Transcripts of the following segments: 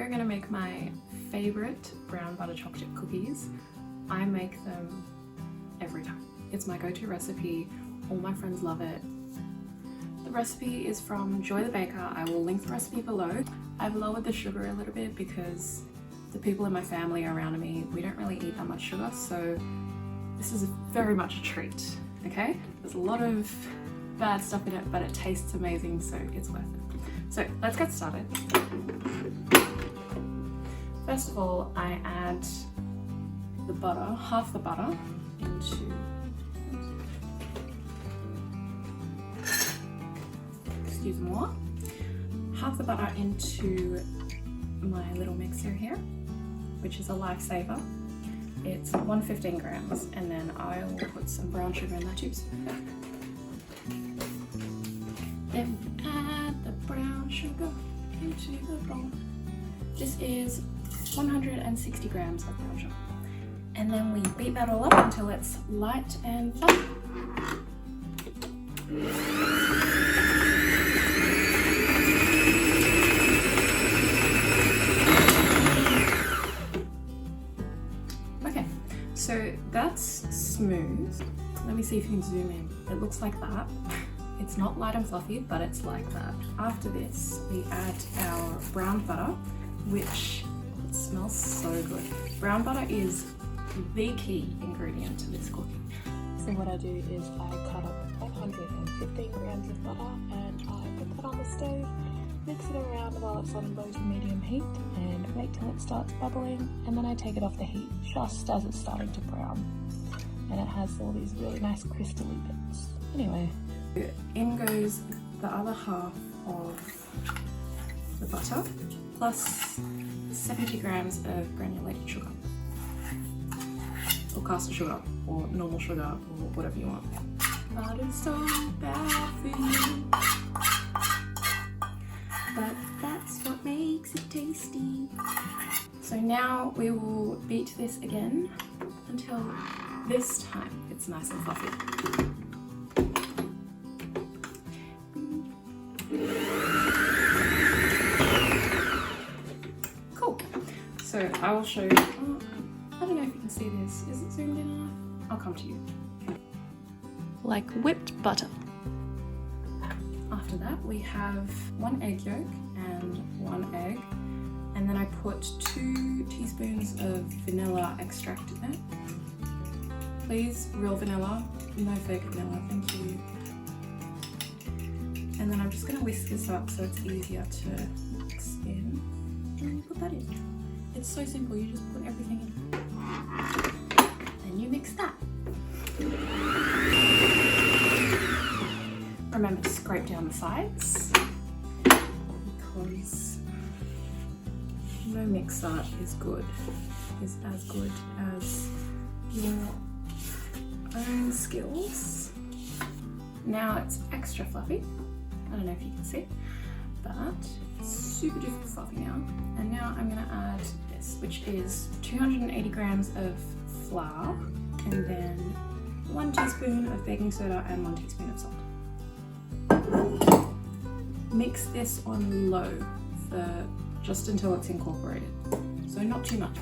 we're gonna make my favorite brown butter chocolate chip cookies. I make them every time. It's my go-to recipe. All my friends love it. The recipe is from Joy the Baker. I will link the recipe below. I've lowered the sugar a little bit because the people in my family around me, we don't really eat that much sugar, so this is very much a treat, okay? There's a lot of bad stuff in it, but it tastes amazing, so it's worth it. So let's get started. First of all, I add the butter, half the butter, into half the butter into my little mixer here, which is a lifesaver. It's 115 grams, and then I will put some brown sugar in that too. Then we add the brown sugar into the bowl. This is 160 grams of brown sugar. And then we beat that all up until it's light and fluffy. Okay, so that's smooth. Let me see if you can zoom in. It looks like that. It's not light and fluffy, but it's like that. After this, we add our brown butter, which smells so good. Brown butter is the key ingredient to this cookie. So what I do is I cut up 115 grams of butter and I put that on the stove, mix it around while it's on low to medium heat and wait till it starts bubbling, and then I take it off the heat just as it's starting to brown. And it has all these really nice crystally bits. Anyway. In goes the other half of the butter plus 70 grams of granulated sugar. Or caster sugar, or normal sugar, or whatever you want. But it's so bad for you. But that's what makes it tasty. So now we will beat this again until this time it's nice and fluffy. Cool. So I will show you. I don't know if you can see this. Is it zoomed in enough? I'll come to you. Like whipped butter. After that, we have 1 egg yolk and 1 egg. And then I put 2 teaspoons of vanilla extract in it. Please, real vanilla, no fake vanilla, thank you. And then I'm just going to whisk this up so it's easier to mix in. And you put that in. It's so simple, you just put everything in. Then you mix that. Remember to scrape down the sides, because no mixer is as good as your own skills. Now it's extra fluffy. I don't know if you can see, but it's super duper fluffy now. And now I'm gonna add this, which is 280 grams of flour, and then 1 teaspoon of baking soda and 1 teaspoon of salt. Mix this on low for just until it's incorporated, so not too much.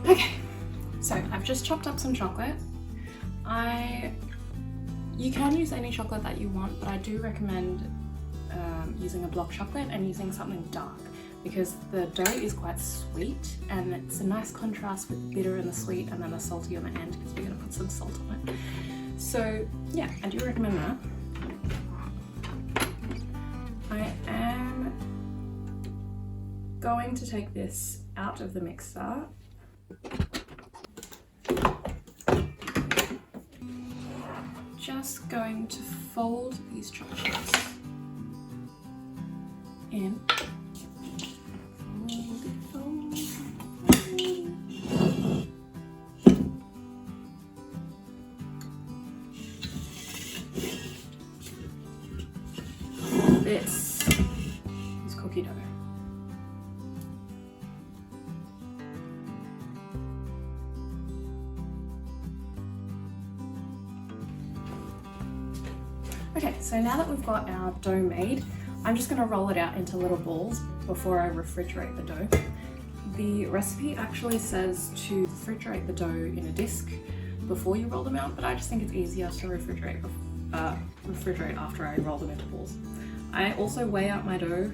Okay, so I've just chopped up some chocolate. You can use any chocolate that you want, but I do recommend using a block chocolate and using something dark, because the dough is quite sweet and it's a nice contrast with the bitter and the sweet and then the salty on the end, because we're going to put some salt on it. So yeah, I do recommend that. I am going to take this out of the mixer. Just going to fold these chocolate chips in. This is cookie dough. Okay, so now that we've got our dough made, I'm just going to roll it out into little balls before I refrigerate the dough. The recipe actually says to refrigerate the dough in a disc before you roll them out, but I just think it's easier to refrigerate after I roll them into balls. I also weigh out my dough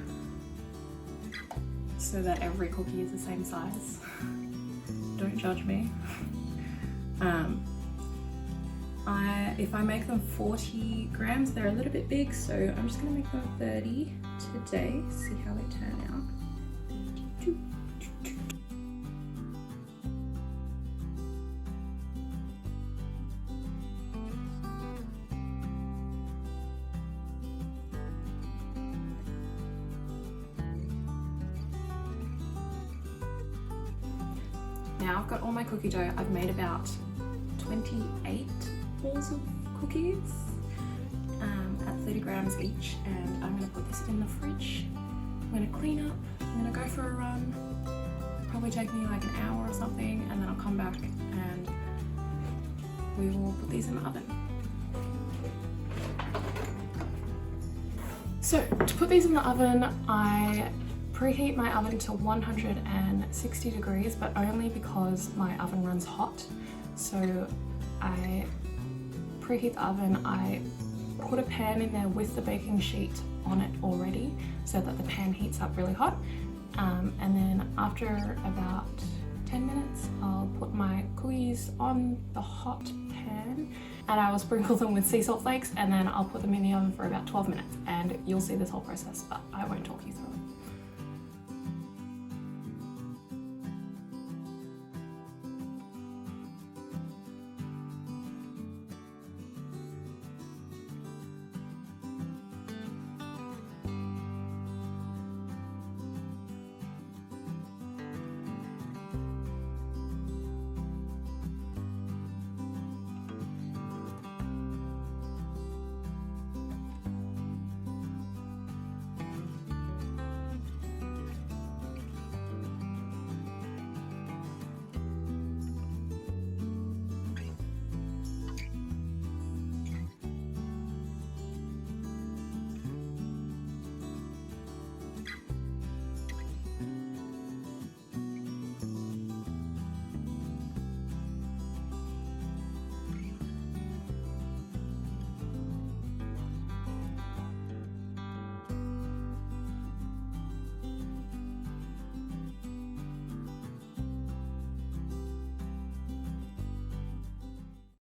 so that every cookie is the same size. Don't judge me. If I make them 40 grams, they're a little bit big, so I'm just gonna make them 30 today, see how they turn out. Now I've got all my cookie dough. I've made about 28 balls of cookies at 30 grams each, and I'm going to put this in the fridge. I'm going to clean up, I'm going to go for a run, probably take me like an hour or something, and then I'll come back and we will put these in the oven. So to put these in the oven, I preheat my oven to 160 degrees, but only because my oven runs hot. So I preheat the oven, I put a pan in there with the baking sheet on it already so that the pan heats up really hot. And then after about 10 minutes, I'll put my cookies on the hot pan and I will sprinkle them with sea salt flakes, and then I'll put them in the oven for about 12 minutes, and you'll see this whole process, but I won't talk you through it.